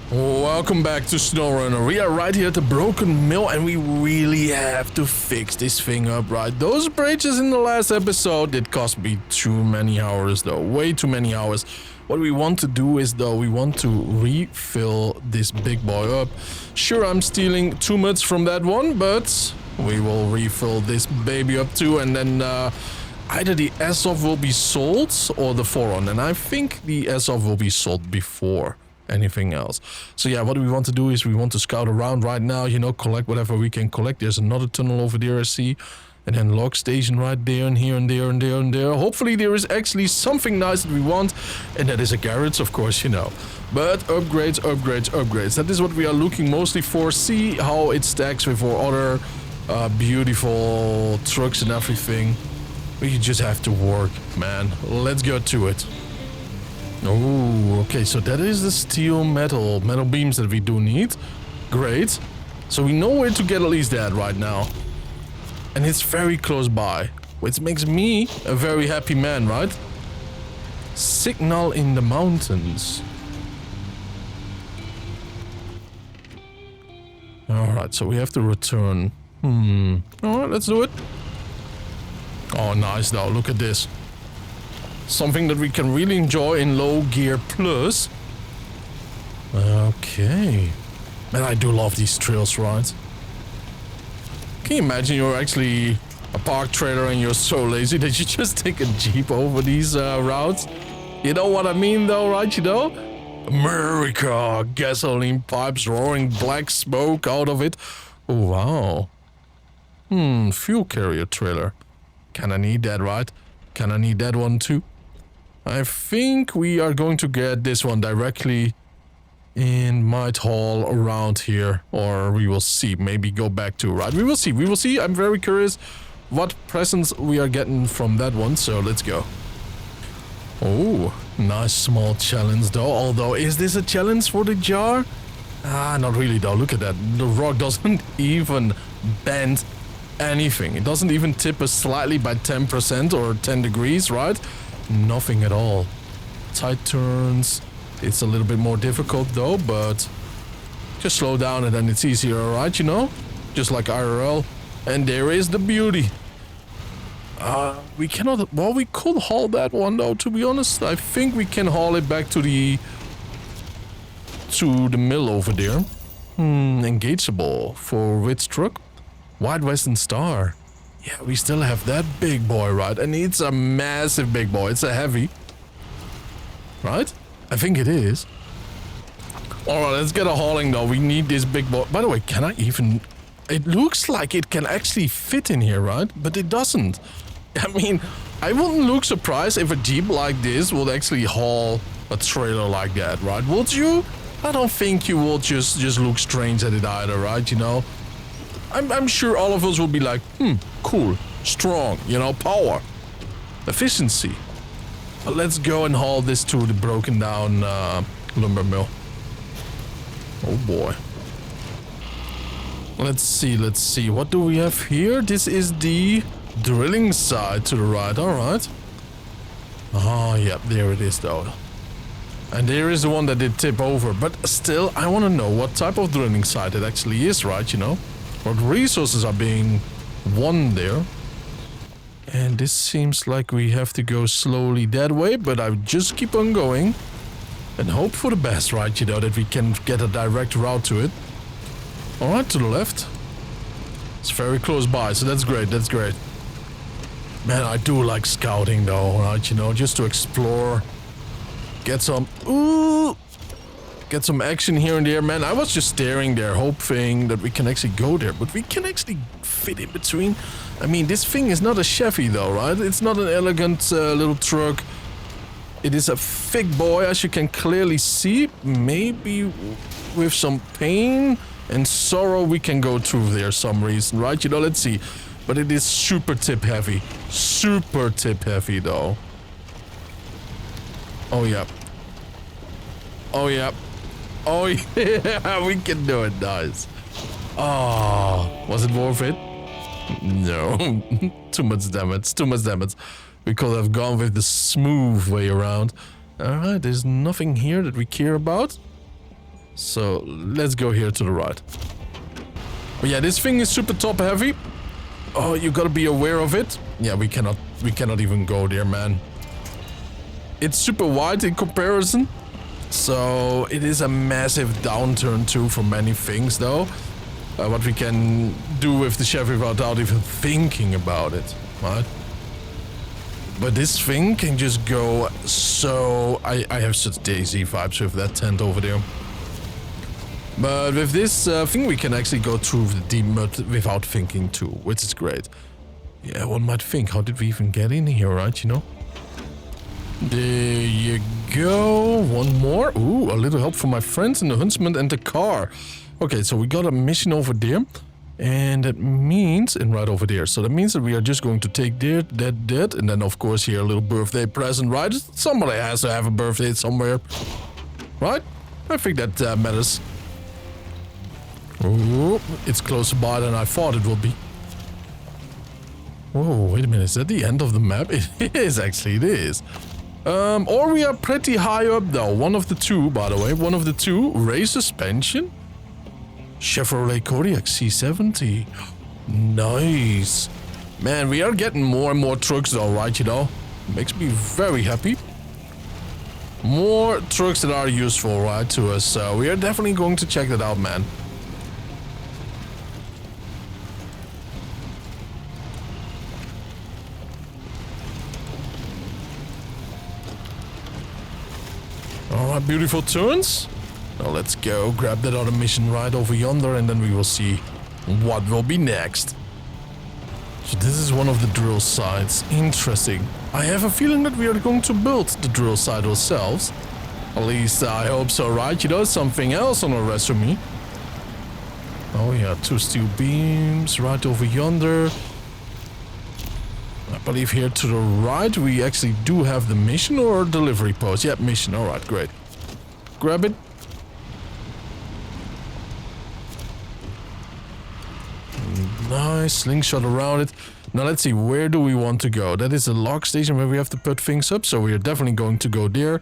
Welcome back to SnowRunner. We are right here at the broken mill and we really have to fix this thing up, right? Those bridges in the last episode did cost me too many hours though, way too many hours. What we want to do is though, we want to refill this big boy up. Sure, I'm stealing too much from that one, but we will refill this baby up too, and then either the S-Off will be sold or the 4-on, and I think the S-Off will be sold before anything else. So yeah, what we want to do is we want to scout around right now, you know, collect whatever we can collect. There's another tunnel over there, I see, and then log station right there and here and there and there and there. Hopefully there is actually something nice that we want, and that is a garage, of course, you know. But upgrades, upgrades, upgrades, that is what we are looking mostly for. See how it stacks with our other beautiful trucks and everything. We just have to work, man. Let's go to it. Oh, okay, so that is the steel metal beams that we do need. Great. So we know where to get at least that right now. And it's very close by, which makes me a very happy man, right? Signal in the mountains. Alright, so we have to return. Alright, let's do it. Oh, nice though, look at this. Something that we can really enjoy in low gear plus. Okay. Man, I do love these trails, right? Can you imagine you're actually a park trailer and you're so lazy that you just take a Jeep over these routes? You know what I mean though, right? You know? America! Gasoline pipes roaring black smoke out of it. Oh, wow. Fuel carrier trailer. Kinda need that, right? Kinda need that one too. I think we are going to get this one directly in might haul around here, or we will see. Maybe go back to, right? We will see. We will see. I'm very curious what presents we are getting from that one, so let's go. Oh, nice small challenge though. Although, is this a challenge for the jar? Not really though. Look at that. The rock doesn't even bend anything. It doesn't even tip us slightly by 10% or 10 degrees, right? Nothing at all. Tight turns. It's a little bit more difficult though, but just slow down and then it's easier, right? You know? Just like IRL. And there is the beauty. We cannot... Well, we could haul that one though, to be honest. I think we can haul it back to the mill over there. Engageable. For which truck? White Western Star. Yeah, we still have that big boy, right? And it's a massive big boy. It's a heavy. Right? I think it is. Alright, let's get a hauling though. We need this big boy. By the way, can I even... It looks like it can actually fit in here, right? But it doesn't. I mean, I wouldn't look surprised if a Jeep like this would actually haul a trailer like that, right? Would you? I don't think you will just look strange at it either, right? You know? I'm sure all of us will be like, cool, strong, you know, power, efficiency. But let's go and haul this to the broken down lumber mill. Oh boy. Let's see. What do we have here? This is the drilling side to the right, alright. Oh, yeah, there it is though. And there is the one that did tip over, but still, I want to know what type of drilling site it actually is, right, you know? What resources are being won there. And this seems like we have to go slowly that way, but I just keep on going. And hope for the best, right, you know, that we can get a direct route to it. Alright, to the left. It's very close by, so that's great, that's great. Man, I do like scouting though, right, you know, just to explore. Get some... Ooh! Get some action here and there, man. I was just staring there, hoping that we can actually go there, but we can actually fit in between. I mean, this thing is not a Chevy though, right? It's not an elegant little truck. It is a thick boy, as you can clearly see. Maybe with some pain and sorrow we can go through there some reason, right? You know, let's see. But it is super tip heavy. Super tip heavy though. Oh yeah. Oh yeah. Oh yeah, we can do it, nice. Oh, was it worth it? No, too much damage, too much damage. We could have gone with the smooth way around. Alright, there's nothing here that we care about. So let's go here to the right. But yeah, this thing is super top heavy. Oh, you gotta be aware of it. Yeah, we cannot even go there, man. It's super wide in comparison. So it is a massive downturn too for many things though. What we can do with the Chevy without even thinking about it, right? But this thing can just go so... I have such Daisy vibes with that tent over there. But with this thing we can actually go through the deep mud without thinking too, which is great. Yeah, one might think, how did we even get in here, right, you know? There you go. One more. Ooh, a little help from my friends in the huntsman and the car. Okay, so we got a mission over there. And that means... And right over there. So that means that we are just going to take that. And then, of course, here a little birthday present, right? Somebody has to have a birthday somewhere. Right? I think that matters. Ooh, it's closer by than I thought it would be. Oh, wait a minute. Is that the end of the map? It is, actually. It is. Or we are pretty high up, though. One of the two, by the way. One of the two. Race suspension. Chevrolet Kodiak C70. Nice. Man, we are getting more and more trucks, though, right? You know? Makes me very happy. More trucks that are useful, right, to us. So we are definitely going to check that out, man. Alright, beautiful turns. Now let's go grab that other mission right over yonder and then we will see what will be next. So this is one of the drill sites. Interesting. I have a feeling that we are going to build the drill site ourselves. At least I hope so, right? You know, something else on our resume. Oh yeah, 2 steel beams right over yonder. I believe here to the right we actually do have the mission or delivery post. Yeah, mission. Alright, great. Grab it. Nice. Slingshot around it. Now let's see, where do we want to go? That is a log station where we have to put things up, so we are definitely going to go there.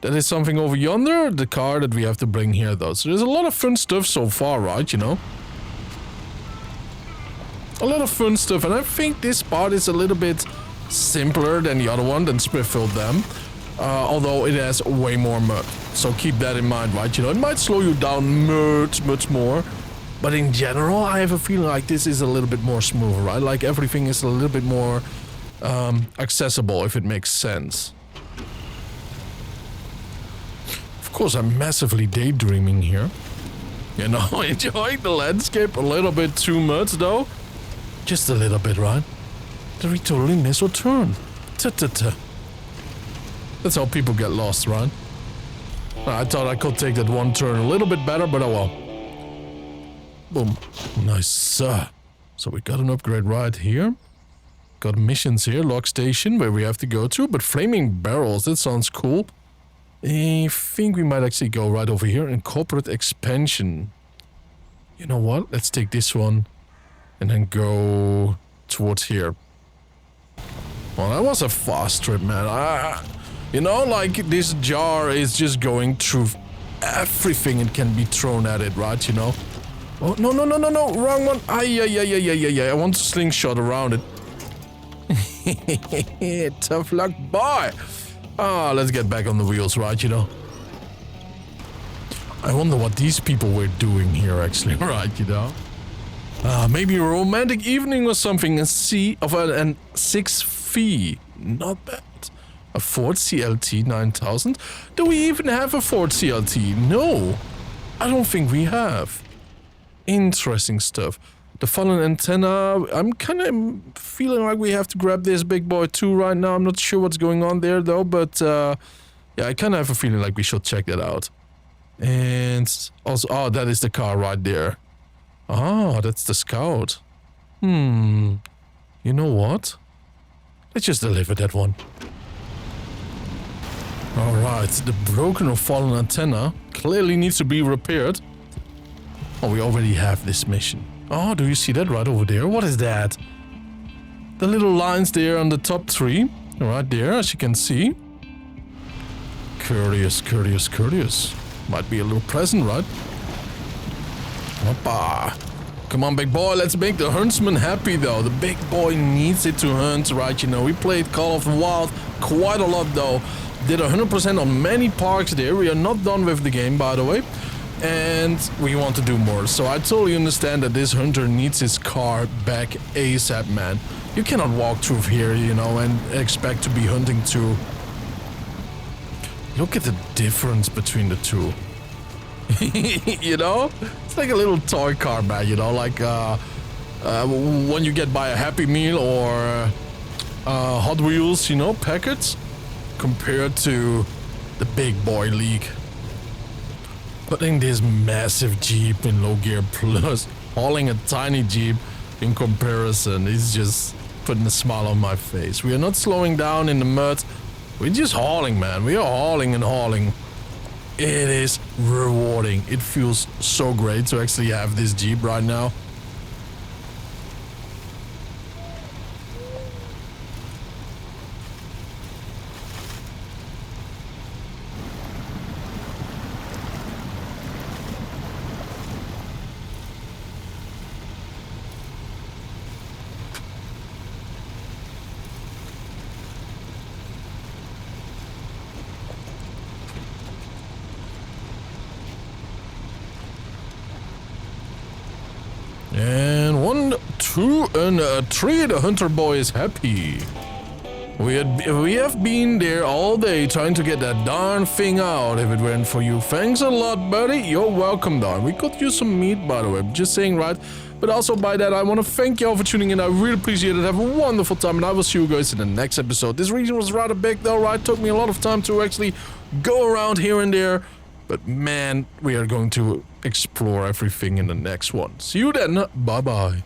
That is something over yonder, the car that we have to bring here though. So there's a lot of fun stuff so far, right, you know? A lot of fun stuff, and I think this part is a little bit simpler than the other one, than Smithfield Dam. Although it has way more mud. So keep that in mind, right? You know, it might slow you down much more. But in general, I have a feeling like this is a little bit more smooth, right? Like everything is a little bit more accessible, if it makes sense. Of course, I'm massively daydreaming here. You know, enjoying the landscape a little bit too much, though. Just a little bit, right? Did we totally miss our turn? That's how people get lost, right? I thought I could take that one turn a little bit better, but oh well. Boom. Nice. So we got an upgrade right here. Got missions here. Log station where we have to go to. But flaming barrels, that sounds cool. I think we might actually go right over here. And corporate expansion. You know what? Let's take this one. And then go towards here. Well, that was a fast trip, man. You know, like this jar is just going through everything it can be thrown at it, right? You know? Oh, no, wrong one. I want to slingshot around it. Tough luck, boy. Let's get back on the wheels, right, you know? I wonder what these people were doing here, actually, right, you know? Maybe a romantic evening or something, and 6 fee. Not bad. A Ford CLT 9000? Do we even have a Ford CLT? No, I don't think we have. Interesting stuff. The fallen antenna, I'm kind of feeling like we have to grab this big boy too right now. I'm not sure what's going on there though, but yeah, I kind of have a feeling like we should check that out. And also, that is the car right there. That's the Scout. You know what? Let's just deliver that one. Alright, the broken or fallen antenna clearly needs to be repaired. Oh, we already have this mission. Oh, do you see that right over there? What is that? The little lines there on the top tree. Right there, as you can see. Courteous. Might be a little present, right? Hoppa. Come on, big boy, let's make the huntsman happy, though. The big boy needs it to hunt, right? You know, we played Call of the Wild quite a lot, though. Did 100% on many parks there. We are not done with the game, by the way. And we want to do more. So I totally understand that this hunter needs his car back ASAP, man. You cannot walk through here, you know, and expect to be hunting too. Look at the difference between the two. You know? It's like a little toy car, man, you know? Like when you get by a Happy Meal or Hot Wheels, you know, packets. Compared to the big boy league. Putting this massive Jeep in low gear plus hauling a tiny Jeep in comparison is just putting a smile on my face. We are not slowing down in the mud. We're just hauling, man. We are hauling and hauling. It is rewarding. It feels so great to actually have this Jeep right now. And 1, 2, and 3, the hunter boy is happy. We have been there all day trying to get that darn thing out. If it weren't for you, thanks a lot, buddy. You're welcome, darn. We could use some meat, by the way. Just saying, right? But also by that, I want to thank you all for tuning in. I really appreciate it. Have a wonderful time, and I will see you guys in the next episode. This region was rather big, though, right? Took me a lot of time to actually go around here and there. But man, we are going to explore everything in the next one. See you then. Bye-bye.